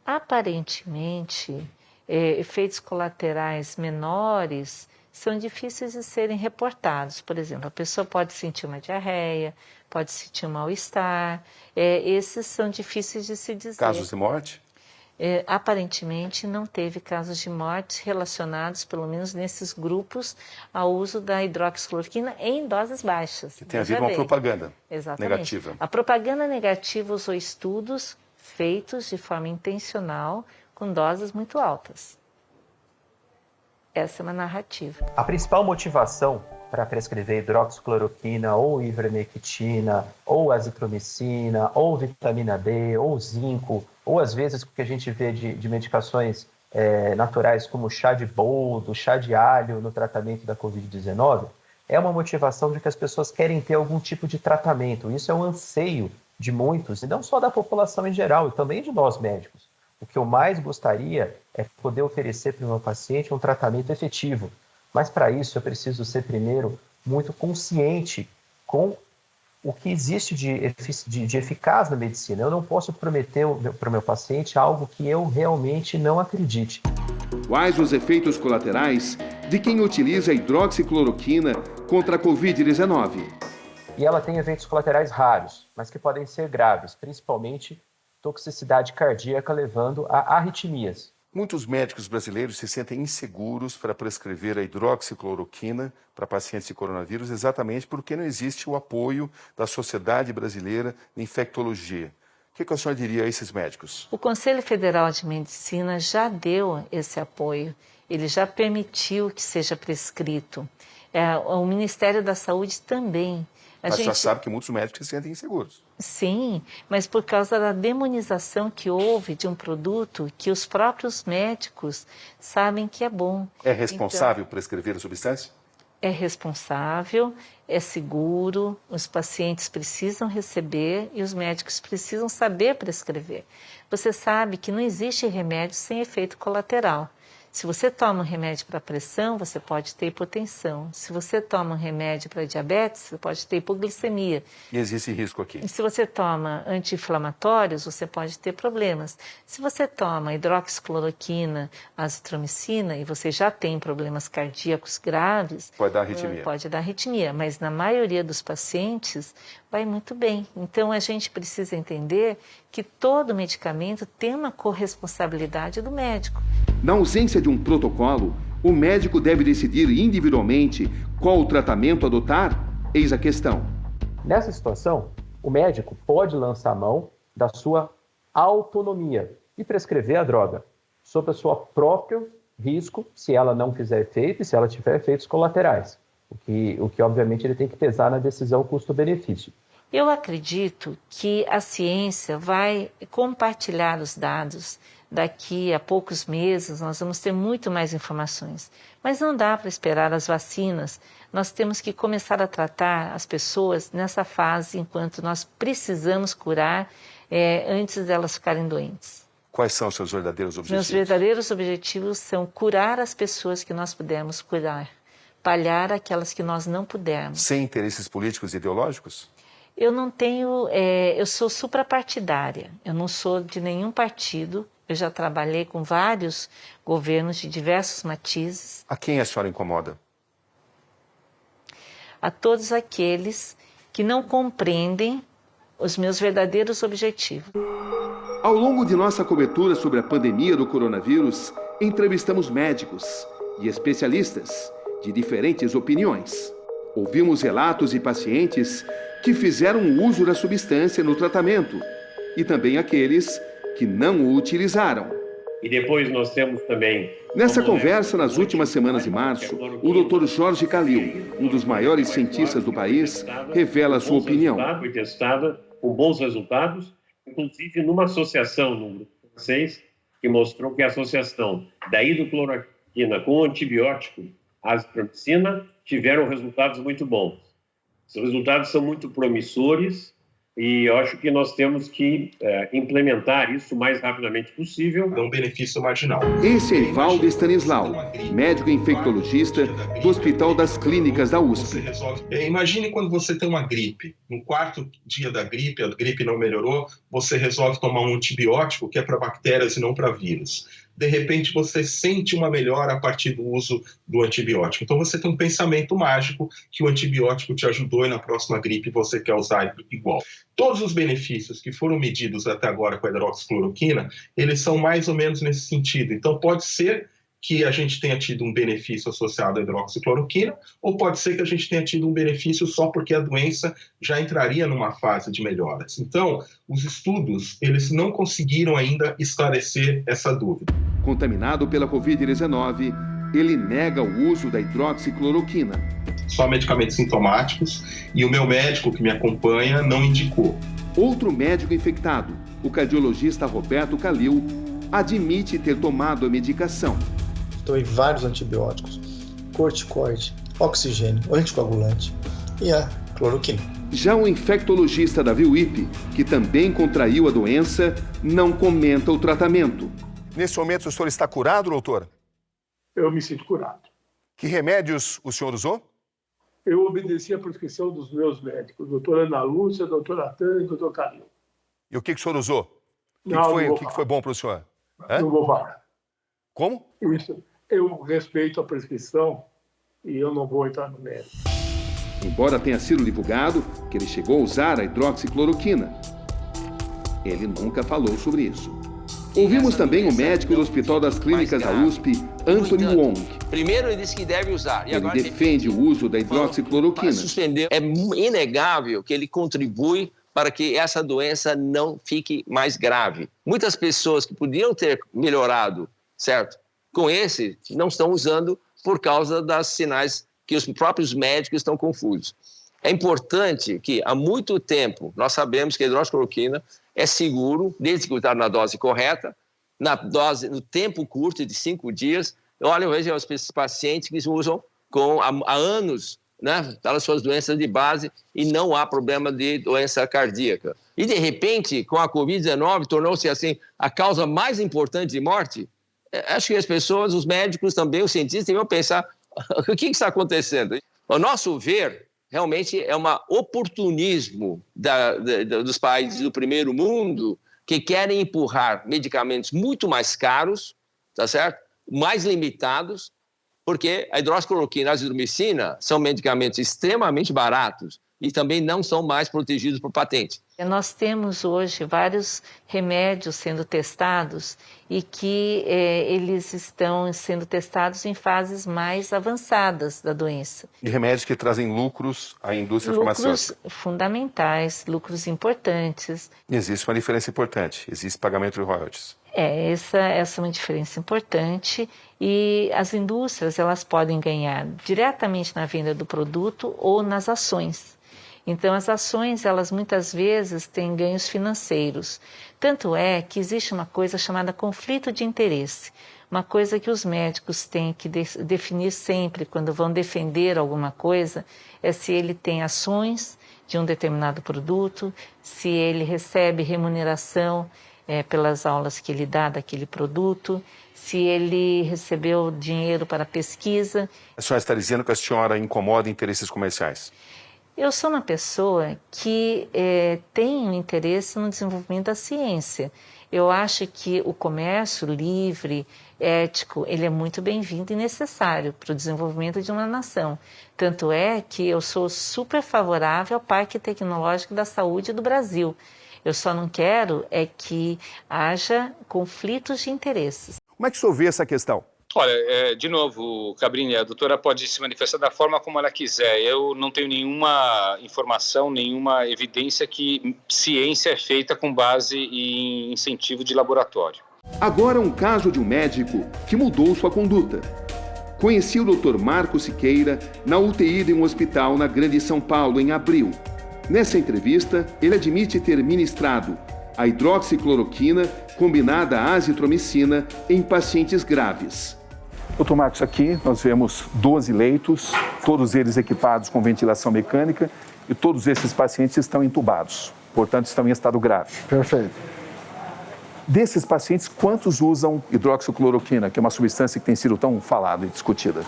Aparentemente, efeitos colaterais menores são difíceis de serem reportados. Por exemplo, a pessoa pode sentir uma diarreia, pode sentir um mal-estar. Esses são difíceis de se dizer. Casos de morte? Aparentemente não teve casos de morte relacionados, pelo menos nesses grupos, ao uso da hidroxicloroquina em doses baixas. Que tem havido uma propaganda negativa. A propaganda negativa usou estudos feitos de forma intencional com doses muito altas. Essa é uma narrativa. A principal motivação para prescrever hidroxicloroquina ou ivermectina ou azitromicina ou vitamina D ou zinco ou às vezes o que a gente vê de medicações naturais como chá de boldo, chá de alho no tratamento da Covid-19, é uma motivação de que as pessoas querem ter algum tipo de tratamento. Isso é um anseio de muitos, e não só da população em geral, e também de nós médicos. O que eu mais gostaria é poder oferecer para o meu paciente um tratamento efetivo. Mas para isso eu preciso ser primeiro muito consciente com o que existe de eficaz na medicina. Eu não posso prometer para o meu paciente algo que eu realmente não acredite. Quais os efeitos colaterais de quem utiliza a hidroxicloroquina contra a Covid-19? E ela tem efeitos colaterais raros, mas que podem ser graves, principalmente toxicidade cardíaca levando a arritmias. Muitos médicos brasileiros se sentem inseguros para prescrever a hidroxicloroquina para pacientes de coronavírus, exatamente porque não existe o apoio da Sociedade Brasileira de Infectologia. O que a senhora diria a esses médicos? O Conselho Federal de Medicina já deu esse apoio, ele já permitiu que seja prescrito. O Ministério da Saúde também. Mas já sabe que muitos médicos se sentem inseguros. Sim, mas por causa da demonização que houve de um produto que os próprios médicos sabem que é bom. É responsável prescrever a substância? É responsável, é seguro, os pacientes precisam receber e os médicos precisam saber prescrever. Você sabe que não existe remédio sem efeito colateral. Se você toma um remédio para pressão, você pode ter hipotensão. Se você toma um remédio para diabetes, você pode ter hipoglicemia. E existe risco aqui. E se você toma anti-inflamatórios, você pode ter problemas. Se você toma hidroxicloroquina, azitromicina, e você já tem problemas cardíacos graves... Pode dar arritmia. Pode dar arritmia, mas na maioria dos pacientes vai muito bem. Então, a gente precisa entender que todo medicamento tem uma corresponsabilidade do médico. Na ausência de um protocolo, o médico deve decidir individualmente qual o tratamento adotar? Eis a questão. Nessa situação, o médico pode lançar mão da sua autonomia e prescrever a droga, sob o seu próprio risco, se ela não fizer efeito e se ela tiver efeitos colaterais. O que obviamente ele tem que pesar na decisão custo-benefício. Eu acredito que a ciência vai compartilhar os dados. Daqui a poucos meses nós vamos ter muito mais informações. Mas não dá para esperar as vacinas. Nós temos que começar a tratar as pessoas nessa fase enquanto nós precisamos curar antes delas ficarem doentes. Quais são os seus verdadeiros objetivos? Meus verdadeiros objetivos são curar as pessoas que nós pudermos curar, palhar aquelas que nós não pudermos. Sem interesses políticos e ideológicos? Eu não tenho, eu sou suprapartidária, eu não sou de nenhum partido, eu já trabalhei com vários governos de diversos matizes. A quem a senhora incomoda? A todos aqueles que não compreendem os meus verdadeiros objetivos. Ao longo de nossa cobertura sobre a pandemia do coronavírus, entrevistamos médicos e especialistas de diferentes opiniões. Ouvimos relatos de pacientes que fizeram uso da substância no tratamento e também aqueles que não o utilizaram. E depois nós temos também... Nessa conversa, nas últimas semanas de março, o Dr. Jorge Calil, um dos maiores cientistas do país, revela a sua opinião. Foi testada com bons resultados, inclusive numa associação no grupo francês, que mostrou que a associação da hidrocloroquina com o antibiótico azitromicina tiveram resultados muito bons. Os resultados são muito promissores e eu acho que nós temos que implementar isso o mais rapidamente possível. É um benefício marginal. Esse é Evaldo Stanislau, médico infectologista do Hospital das Clínicas da USP. Imagine quando você tem uma gripe. No quarto dia da gripe, a gripe não melhorou, você resolve tomar um antibiótico que é para bactérias e não para vírus. De repente você sente uma melhora a partir do uso do antibiótico. Então você tem um pensamento mágico que o antibiótico te ajudou e na próxima gripe você quer usar igual. Todos os benefícios que foram medidos até agora com a hidroxicloroquina, eles são mais ou menos nesse sentido. Então pode ser que a gente tenha tido um benefício associado à hidroxicloroquina, ou pode ser que a gente tenha tido um benefício só porque a doença já entraria numa fase de melhoras. Então, os estudos, eles não conseguiram ainda esclarecer essa dúvida. Contaminado pela Covid-19, ele nega o uso da hidroxicloroquina. Só medicamentos sintomáticos, e o meu médico que me acompanha não indicou. Outro médico infectado, o cardiologista Roberto Calil admite ter tomado a medicação. Tomei vários antibióticos, corticoide, oxigênio, anticoagulante e a cloroquina. Já o infectologista Davi Wippe, que também contraiu a doença, não comenta o tratamento. Nesse momento, o senhor está curado, doutor? Eu me sinto curado. Que remédios o senhor usou? Eu obedeci a prescrição dos meus médicos, doutora Ana Lúcia, doutora Tânia e doutor Calil. E o que o senhor usou? O que foi bom para o senhor? Não vou falar. Como? Isso. Eu respeito a prescrição e eu não vou entrar no mérito. Embora tenha sido divulgado que ele chegou a usar a hidroxicloroquina, ele nunca falou sobre isso. Ouvimos também o médico do Hospital das Clínicas da USP, Anthony Wong. Primeiro ele disse que deve usar. E ele agora defende o uso da hidroxicloroquina. Suspender. É inegável que ele contribui para que essa doença não fique mais grave. Muitas pessoas que podiam ter melhorado, certo? Com esse, não estão usando por causa das sinais que os próprios médicos estão confusos. É importante que, há muito tempo, nós sabemos que a hidroxicloroquina é seguro, desde que está na dose correta, no tempo curto de 5 dias. Olha, eu vejo os pacientes que usam há anos, né, pelas suas doenças de base, e não há problema de doença cardíaca. E, de repente, com a Covid-19, tornou-se, assim, a causa mais importante de morte. Acho que as pessoas, os médicos também, os cientistas, vão pensar o que está acontecendo. Ao nosso ver, realmente é um oportunismo dos países do primeiro mundo que querem empurrar medicamentos muito mais caros, tá certo? Mais limitados, porque a hidroxicloroquina e a azitromicina são medicamentos extremamente baratos e também não são mais protegidos por patente. Nós temos hoje vários remédios sendo testados e que eles estão sendo testados em fases mais avançadas da doença. E remédios que trazem lucros à indústria farmacêutica. Lucros fundamentais, lucros importantes. Existe uma diferença importante, existe pagamento de royalties. Essa é uma diferença importante e as indústrias elas podem ganhar diretamente na venda do produto ou nas ações. Então, as ações, elas muitas vezes têm ganhos financeiros. Tanto é que existe uma coisa chamada conflito de interesse. Uma coisa que os médicos têm que definir sempre quando vão defender alguma coisa é se ele tem ações de um determinado produto, se ele recebe remuneração pelas aulas que ele dá daquele produto, se ele recebeu dinheiro para pesquisa. A senhora está dizendo que a senhora incomoda interesses comerciais? Eu sou uma pessoa que tem um interesse no desenvolvimento da ciência. Eu acho que o comércio livre, ético, ele é muito bem-vindo e necessário para o desenvolvimento de uma nação. Tanto é que eu sou super favorável ao Parque Tecnológico da Saúde do Brasil. Eu só não quero que haja conflitos de interesses. Como é que o senhor vê essa questão? Olha, de novo, Cabrini, a doutora pode se manifestar da forma como ela quiser. Eu não tenho nenhuma informação, nenhuma evidência que ciência é feita com base em incentivo de laboratório. Agora um caso de um médico que mudou sua conduta. Conheci o Dr. Marco Siqueira na UTI de um hospital na Grande São Paulo em abril. Nessa entrevista, ele admite ter ministrado a hidroxicloroquina combinada à azitromicina em pacientes graves. Doutor Marcos, aqui nós vemos 12 leitos, todos eles equipados com ventilação mecânica e todos esses pacientes estão entubados, portanto estão em estado grave. Perfeito. Desses pacientes, quantos usam hidroxicloroquina, que é uma substância que tem sido tão falada e discutida?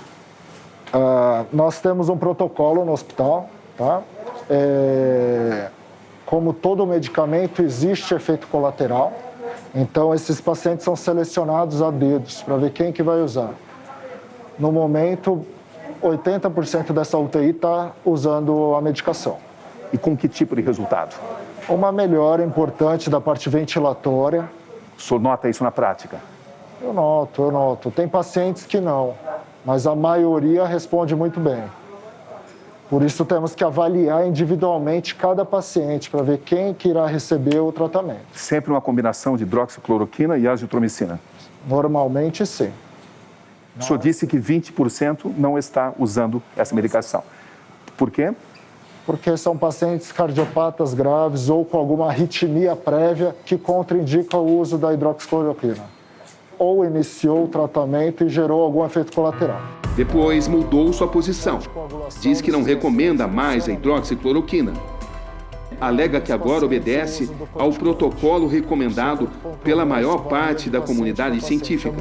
Nós temos um protocolo no hospital, tá? Como todo medicamento, existe efeito colateral. Então, esses pacientes são selecionados a dedos para ver quem que vai usar. No momento, 80% dessa UTI está usando a medicação. E com que tipo de resultado? Uma melhora importante da parte ventilatória. O senhor nota isso na prática? Eu noto. Tem pacientes que não, mas a maioria responde muito bem. Por isso, temos que avaliar individualmente cada paciente para ver quem que irá receber o tratamento. Sempre uma combinação de hidroxicloroquina e azitromicina? Normalmente, sim. O senhor disse que 20% não está usando essa medicação. Por quê? porque são pacientes cardiopatas graves ou com alguma arritmia prévia que contraindica o uso da hidroxicloroquina. Ou iniciou o tratamento e gerou algum efeito colateral. Depois mudou sua posição. Diz que não recomenda mais a hidroxicloroquina. Alega que agora obedece ao protocolo recomendado pela maior parte da comunidade científica.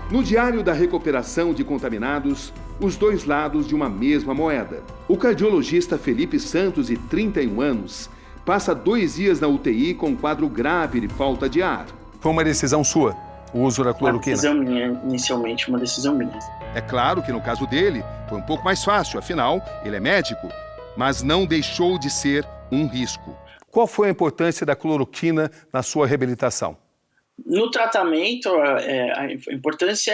No Diário da Recuperação de Contaminados, os dois lados de uma mesma moeda. O cardiologista Felipe Santos, de 31 anos, passa 2 dias na UTI com um quadro grave de falta de ar. Foi uma decisão sua, o uso da cloroquina? Uma decisão minha, inicialmente uma decisão minha. É claro que no caso dele foi um pouco mais fácil, afinal, ele é médico, mas não deixou de ser um risco. Qual foi a importância da cloroquina na sua reabilitação? No tratamento, a importância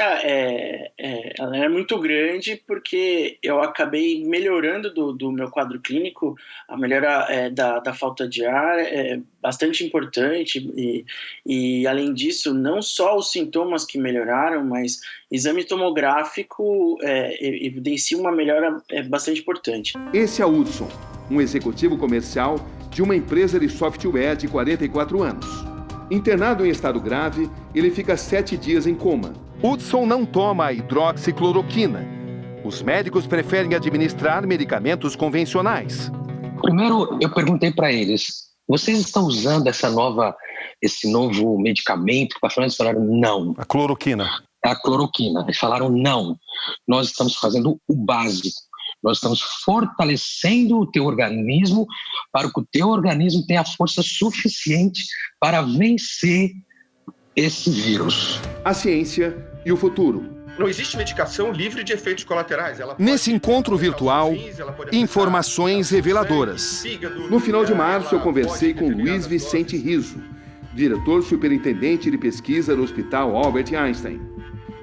ela é muito grande porque eu acabei melhorando do meu quadro clínico. A melhora da falta de ar é bastante importante e, além disso, não só os sintomas que melhoraram, mas exame tomográfico evidencia uma melhora bastante importante. Esse é Hudson, um executivo comercial de uma empresa de software de 44 anos. Internado em estado grave, ele fica 7 dias em coma. Hudson não toma a hidroxicloroquina. Os médicos preferem administrar medicamentos convencionais. Primeiro, eu perguntei para eles, vocês estão usando esse novo medicamento? Eles falaram não. A cloroquina. A cloroquina. Eles falaram não. Nós estamos fazendo o básico. Nós estamos fortalecendo o teu organismo para que o teu organismo tenha força suficiente para vencer esse vírus. A ciência e o futuro. Não existe medicação livre de efeitos colaterais. Nesse encontro virtual, informações reveladoras. No final de março, eu conversei com Luiz Vicente Riso, diretor superintendente de pesquisa do Hospital Albert Einstein.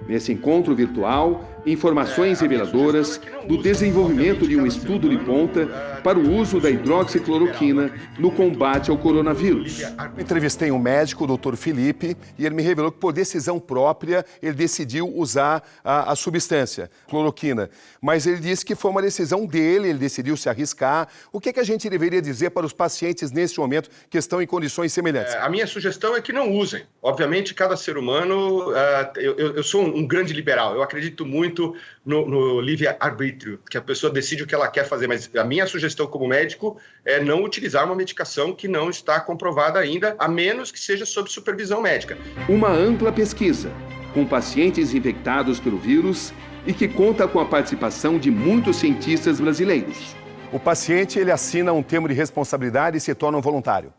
Nesse encontro virtual, informações reveladoras do desenvolvimento de um estudo de ponta para o uso da hidroxicloroquina no combate ao coronavírus. Eu entrevistei um médico, o Dr. Felipe, e ele me revelou que por decisão própria ele decidiu usar a substância, cloroquina. Mas ele disse que foi uma decisão dele, ele decidiu se arriscar. O que a gente deveria dizer para os pacientes nesse momento que estão em condições semelhantes? A minha sugestão é que não usem. Obviamente, cada ser humano... Eu sou um grande liberal, eu acredito muito no livre-arbítrio, que a pessoa decide o que ela quer fazer, mas a minha sugestão como médico é não utilizar uma medicação que não está comprovada ainda, a menos que seja sob supervisão médica. Uma ampla pesquisa, com pacientes infectados pelo vírus e que conta com a participação de muitos cientistas brasileiros. O paciente, ele assina um termo de responsabilidade e se torna um voluntário.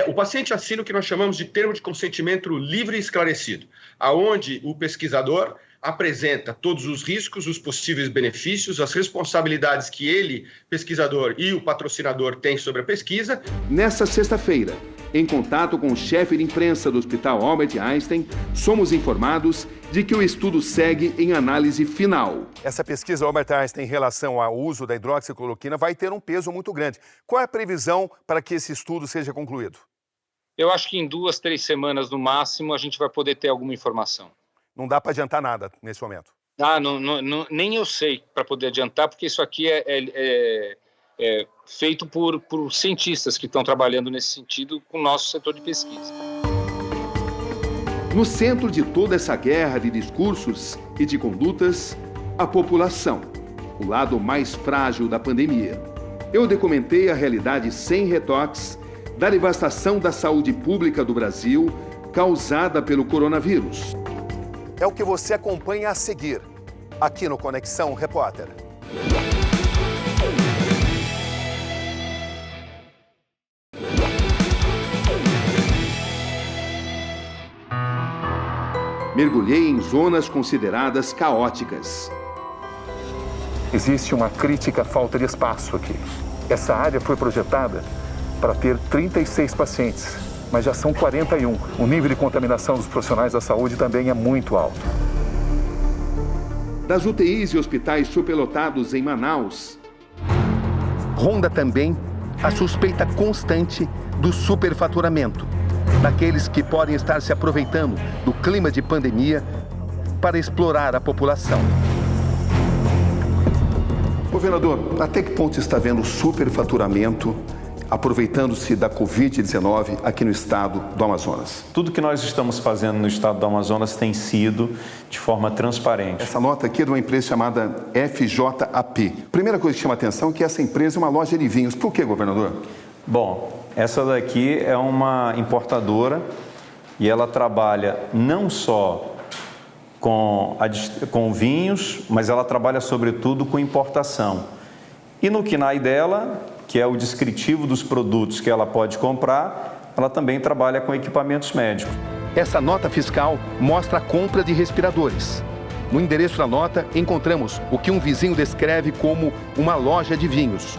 O paciente assina o que nós chamamos de termo de consentimento livre e esclarecido, aonde o pesquisador apresenta todos os riscos, os possíveis benefícios, as responsabilidades que ele, pesquisador, e o patrocinador têm sobre a pesquisa. Nesta sexta-feira, em contato com o chefe de imprensa do Hospital Albert Einstein, somos informados de que o estudo segue em análise final. Essa pesquisa Albert Einstein em relação ao uso da hidroxicloroquina vai ter um peso muito grande. Qual é a previsão para que esse estudo seja concluído? Eu acho que em 2, 3 semanas no máximo a gente vai poder ter alguma informação. Não dá para adiantar nada nesse momento? Nem eu sei para poder adiantar, porque isso aqui é feito por cientistas que estão trabalhando nesse sentido com o nosso setor de pesquisa. No centro de toda essa guerra de discursos e de condutas, a população, o lado mais frágil da pandemia. Eu documentei a realidade sem retoques da devastação da saúde pública do Brasil causada pelo coronavírus. É o que você acompanha a seguir, aqui no Conexão Repórter. Mergulhei em zonas consideradas caóticas. Existe uma crítica falta de espaço aqui. Essa área foi projetada para ter 36 pacientes, mas já são 41. O nível de contaminação dos profissionais da saúde também é muito alto. Das UTIs e hospitais superlotados em Manaus, ronda também a suspeita constante do superfaturamento, daqueles que podem estar se aproveitando do clima de pandemia para explorar a população. O Governador, até que ponto está vendo superfaturamento aproveitando-se da Covid-19 aqui no estado do Amazonas? Tudo que nós estamos fazendo no estado do Amazonas tem sido de forma transparente. Essa nota aqui é de uma empresa chamada FJAP. Primeira coisa que chama a atenção é que essa empresa é uma loja de vinhos. Por quê, governador? Bom, essa daqui é uma importadora e ela trabalha não só com vinhos, mas ela trabalha sobretudo com importação. E no KNAI dela, que é o descritivo dos produtos que ela pode comprar, ela também trabalha com equipamentos médicos. Essa nota fiscal mostra a compra de respiradores. No endereço da nota, encontramos o que um vizinho descreve como uma loja de vinhos.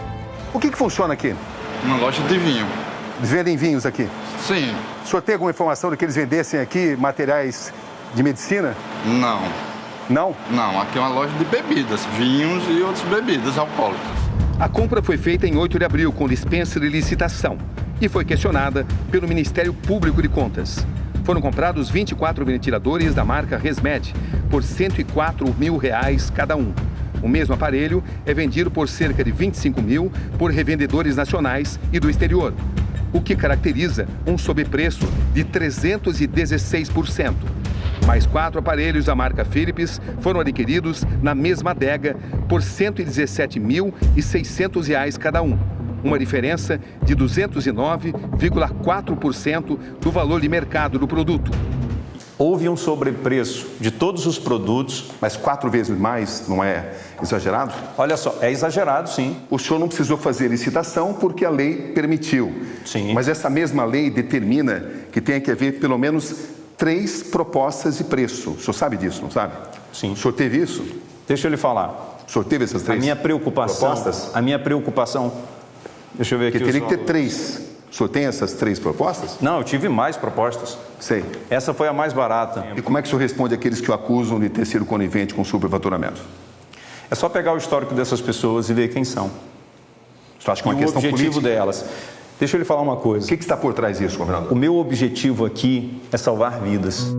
O que funciona aqui? Uma loja de vinho. Vendem vinhos aqui? Sim. O senhor tem alguma informação de que eles vendessem aqui materiais de medicina? Não. Não? Não, aqui é uma loja de bebidas, vinhos e outras bebidas alcoólicas. A compra foi feita em 8 de abril, com dispensa de licitação, e foi questionada pelo Ministério Público de Contas. Foram comprados 24 ventiladores da marca Resmed, por R$ 104 mil cada um. O mesmo aparelho é vendido por cerca de 25 mil por revendedores nacionais e do exterior, o que caracteriza um sobrepreço de 316%. Mais 4 aparelhos da marca Philips foram adquiridos na mesma adega por R$ 117.600 cada um, uma diferença de 209,4% do valor de mercado do produto. Houve um sobrepreço de todos os produtos. Mas 4 vezes mais, não é exagerado? Olha só, é exagerado, sim. O senhor não precisou fazer licitação porque a lei permitiu. Sim. Mas essa mesma lei determina que tem que haver pelo menos 3 propostas de preço. O senhor sabe disso, não sabe? Sim. O senhor teve isso? Deixa eu lhe falar. O senhor teve essas 3 propostas? A minha preocupação... Deixa eu ver aqui. Porque teria que ter 3. O senhor tem essas 3 propostas? Não, eu tive mais propostas. Sei. Essa foi a mais barata. E como é que o senhor responde àqueles que o acusam de ter sido conivente com superfaturamento? É só pegar o histórico dessas pessoas e ver quem são. O senhor acha que é uma questão política? O objetivo delas. Deixa eu lhe falar uma coisa. O que está por trás disso, governador? O meu objetivo aqui é salvar vidas.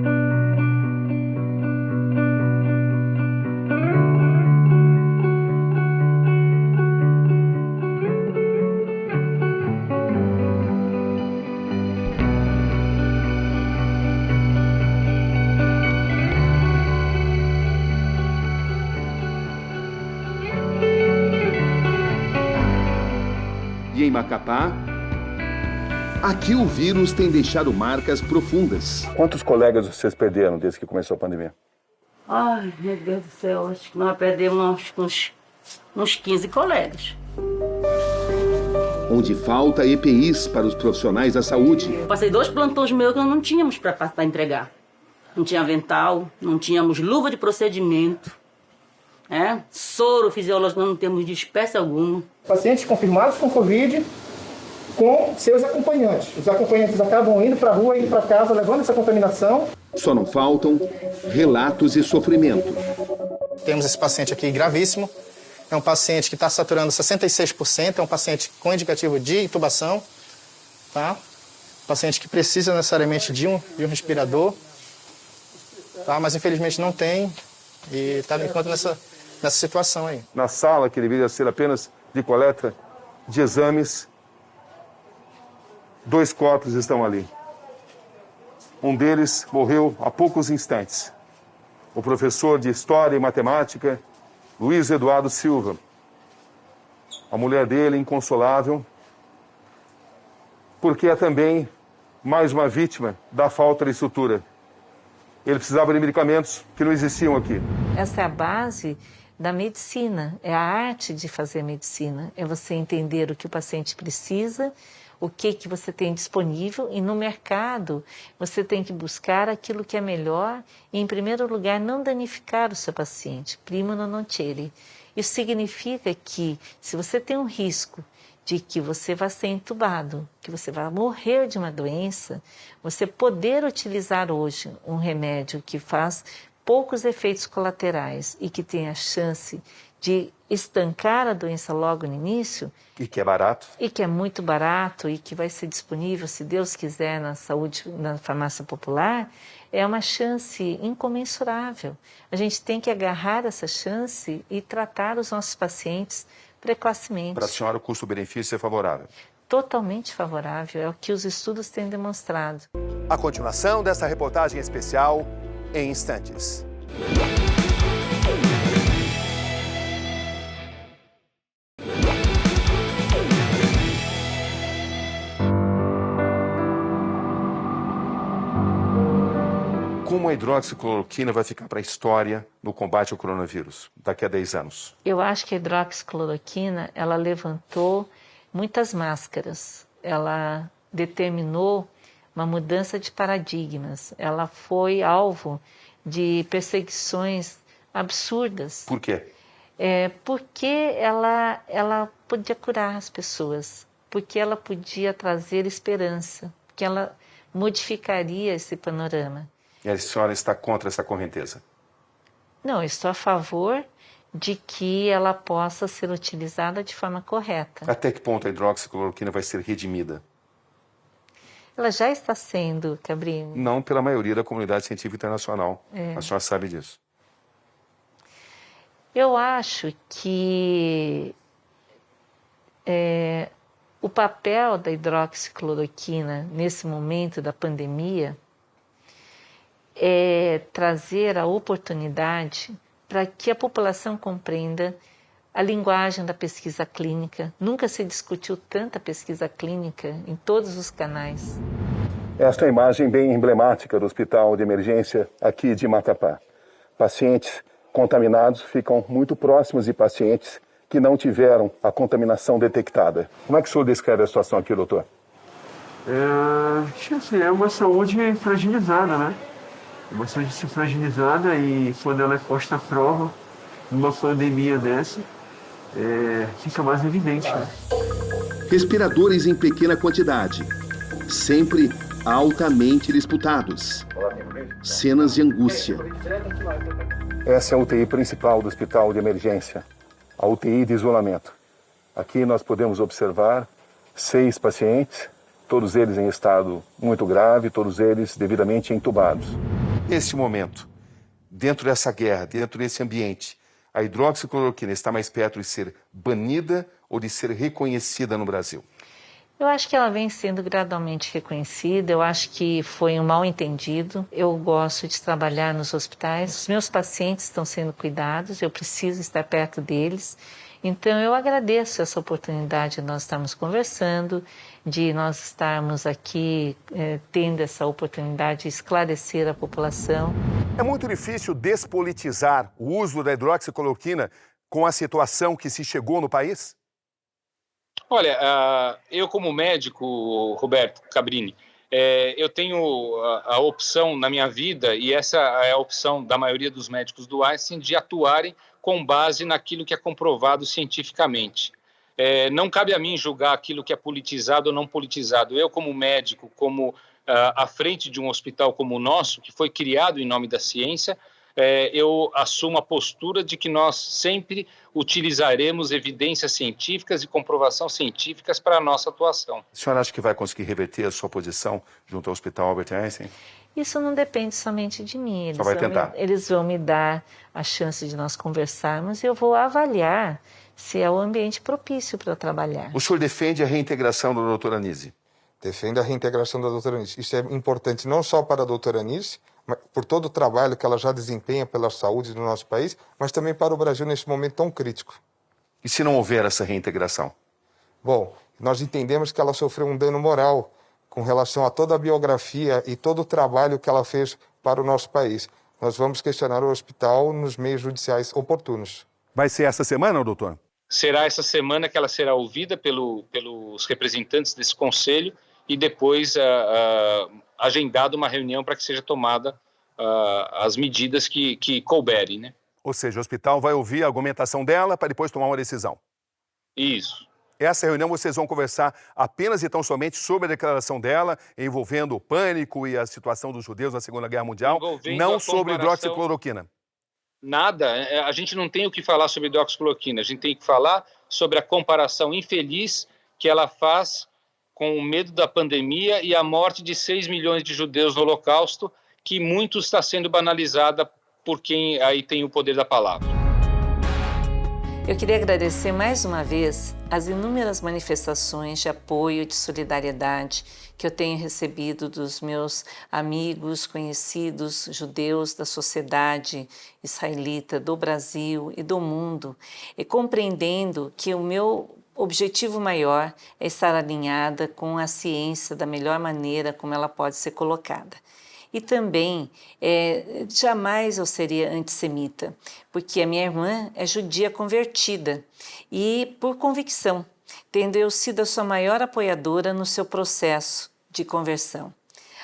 E em Macapá, aqui o vírus tem deixado marcas profundas. Quantos colegas vocês perderam desde que começou a pandemia? Ai, meu Deus do céu, acho que nós perdemos uns 15 colegas. Onde falta EPIs para os profissionais da saúde. Eu passei 2 plantões meus que nós não tínhamos para entregar. Não tinha avental, não tínhamos luva de procedimento, soro fisiológico, nós não temos de espécie alguma. Pacientes confirmados com Covid com seus acompanhantes. Os acompanhantes acabam indo para a rua, indo para casa, levando essa contaminação. Só não faltam relatos de sofrimento. Temos esse paciente aqui gravíssimo. É um paciente que está saturando 66%, é um paciente com indicativo de intubação. Tá? Paciente que precisa necessariamente de um respirador. Tá? Mas infelizmente não tem e está me encontrando nessa situação aí. Na sala, que deveria ser apenas de coleta de exames, 2 corpos estão ali. Um deles morreu há poucos instantes. O professor de História e Matemática, Luiz Eduardo Silva. A mulher dele, inconsolável, porque é também mais uma vítima da falta de estrutura. Ele precisava de medicamentos que não existiam aqui. Essa é a base da medicina, é a arte de fazer medicina. É você entender o que o paciente precisa, o que você tem disponível, e no mercado você tem que buscar aquilo que é melhor e, em primeiro lugar, não danificar o seu paciente, primo non nocere. Isso significa que, se você tem um risco de que você vai ser entubado, que você vai morrer de uma doença, você poder utilizar hoje um remédio que faz poucos efeitos colaterais e que tem a chance de estancar a doença logo no início. E que é barato. E que é muito barato e que vai ser disponível, se Deus quiser, na farmácia popular, é uma chance incomensurável. A gente tem que agarrar essa chance e tratar os nossos pacientes precocemente. Para a senhora, o custo-benefício é favorável? Totalmente favorável, é o que os estudos têm demonstrado. A continuação dessa reportagem especial em instantes. Como a hidroxicloroquina vai ficar para a história no combate ao coronavírus daqui a 10 anos? Eu acho que a hidroxicloroquina, ela levantou muitas máscaras. Ela determinou uma mudança de paradigmas. Ela foi alvo de perseguições absurdas. Por quê? Porque ela podia curar as pessoas, porque ela podia trazer esperança, porque ela modificaria esse panorama. E a senhora está contra essa correnteza? Não, eu estou a favor de que ela possa ser utilizada de forma correta. Até que ponto a hidroxicloroquina vai ser redimida? Ela já está sendo, Cabrini. Não pela maioria da comunidade científica internacional. A senhora sabe disso. Eu acho que o papel da hidroxicloroquina nesse momento da pandemia é trazer a oportunidade para que a população compreenda a linguagem da pesquisa clínica. Nunca se discutiu tanta pesquisa clínica em todos os canais. Esta é a imagem bem emblemática do hospital de emergência aqui de Macapá. Pacientes contaminados ficam muito próximos de pacientes que não tiveram a detectada. Como é que o senhor descreve a situação aqui, doutor? É uma saúde fragilizada, né? Uma saúde fragilizada e quando ela é posta à prova, numa pandemia dessa, fica mais evidente. Né? Respiradores em pequena quantidade, sempre altamente disputados. Cenas de angústia. Essa é a UTI principal do hospital de emergência, a UTI de isolamento. Aqui nós podemos observar 6 pacientes, todos eles em estado muito grave, todos eles devidamente entubados. Nesse momento, dentro dessa guerra, dentro desse ambiente, a hidroxicloroquina está mais perto de ser banida ou de ser reconhecida no Brasil? Eu acho que ela vem sendo gradualmente reconhecida, eu acho que foi um mal-entendido. Eu gosto de trabalhar nos hospitais, os meus pacientes estão sendo cuidados, eu preciso estar perto deles. Então eu agradeço essa oportunidade de nós estarmos conversando, de nós estarmos aqui tendo essa oportunidade de esclarecer a população. É muito difícil despolitizar o uso da hidroxicloroquina com a situação que se chegou no país? Olha, eu como médico, Roberto Cabrini, eu tenho a opção na minha vida, e essa é a opção da maioria dos médicos do Einstein, de atuarem com base naquilo que é comprovado cientificamente. Não cabe a mim julgar aquilo que é politizado ou não politizado. Eu, como médico, como à frente de um hospital como o nosso, que foi criado em nome da ciência, eu assumo a postura de que nós sempre utilizaremos evidências científicas e comprovação científicas para a nossa atuação. A senhora acha que vai conseguir reverter a sua posição junto ao Hospital Albert Einstein? Isso não depende somente de mim. Só vai tentar. Eles vão me dar a chance de nós conversarmos e eu vou avaliar se é o ambiente propício para eu trabalhar. O senhor defende a reintegração da doutora Anise? Defendo a reintegração da doutora Anise. Isso é importante não só para a doutora Anise, por todo o trabalho que ela já desempenha pela saúde do nosso país, mas também para o Brasil nesse momento tão crítico. E se não houver essa reintegração? Bom, nós entendemos que ela sofreu um dano moral com relação a toda a biografia e todo o trabalho que ela fez para o nosso país. Nós vamos questionar o hospital nos meios judiciais oportunos. Vai ser essa semana, doutor? Será essa semana que ela será ouvida pelos representantes desse conselho e depois agendada uma reunião para que seja tomada as medidas que couberem, né? Ou seja, o hospital vai ouvir a argumentação dela para depois tomar uma decisão. Isso. Essa reunião vocês vão conversar apenas e tão somente sobre a declaração dela, envolvendo o pânico e a situação dos judeus na Segunda Guerra Mundial, não sobre hidroxicloroquina. nada, a gente não tem o que falar sobre hidroxicloroquina, a gente tem que falar sobre a comparação infeliz que ela faz com o medo da pandemia e a morte de 6 milhões de judeus no Holocausto, que muito está sendo banalizada por quem aí tem o poder da palavra. Eu queria agradecer mais uma vez as inúmeras manifestações de apoio e de solidariedade que eu tenho recebido dos meus amigos, conhecidos, judeus da sociedade israelita, do Brasil e do mundo, e compreendendo que o meu objetivo maior é estar alinhada com a ciência da melhor maneira como ela pode ser colocada. E também, jamais eu seria antissemita, porque a minha irmã é judia convertida e por convicção, tendo eu sido a sua maior apoiadora no seu processo de conversão.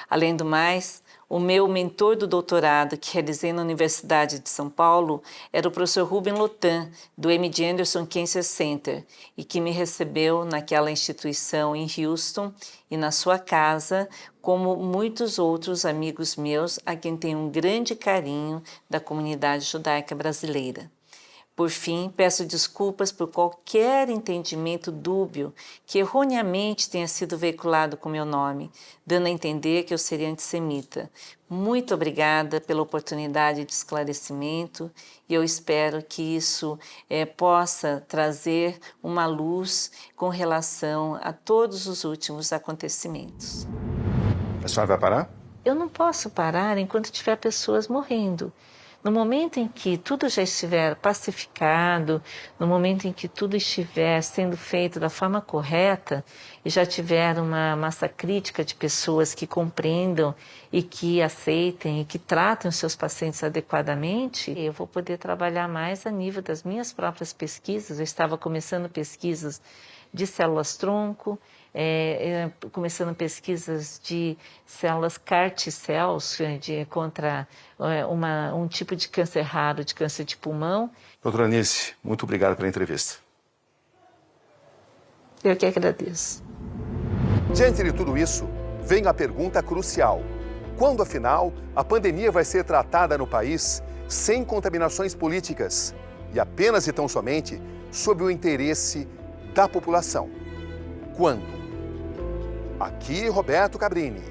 Além do mais, o meu mentor do doutorado, que realizei na Universidade de São Paulo, era o professor Ruben Lotan, do MD Anderson Cancer Center, e que me recebeu naquela instituição em Houston e na sua casa, como muitos outros amigos meus, a quem tenho um grande carinho da comunidade judaica brasileira. Por fim, peço desculpas por qualquer entendimento dúbio que erroneamente tenha sido veiculado com meu nome, dando a entender que eu seria antissemita. Muito obrigada pela oportunidade de esclarecimento e eu espero que isso possa trazer uma luz com relação a todos os últimos acontecimentos. A senhora vai parar? Eu não posso parar enquanto tiver pessoas morrendo. No momento em que tudo já estiver pacificado, no momento em que tudo estiver sendo feito da forma correta e já tiver uma massa crítica de pessoas que compreendam e que aceitem e que tratem os seus pacientes adequadamente, eu vou poder trabalhar mais a nível das minhas próprias pesquisas. Eu estava começando pesquisas de células-tronco, começando pesquisas de células CAR T-cells contra um tipo de câncer raro, de câncer de pulmão. Doutora Anice, muito obrigado pela entrevista. Eu que agradeço. Diante de tudo isso, vem a pergunta crucial. Quando, afinal, a pandemia vai ser tratada no país sem contaminações políticas e apenas e tão somente sob o interesse da população? Quando? Aqui Roberto Cabrini.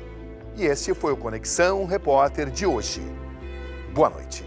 E este foi o Conexão Repórter de hoje. Boa noite.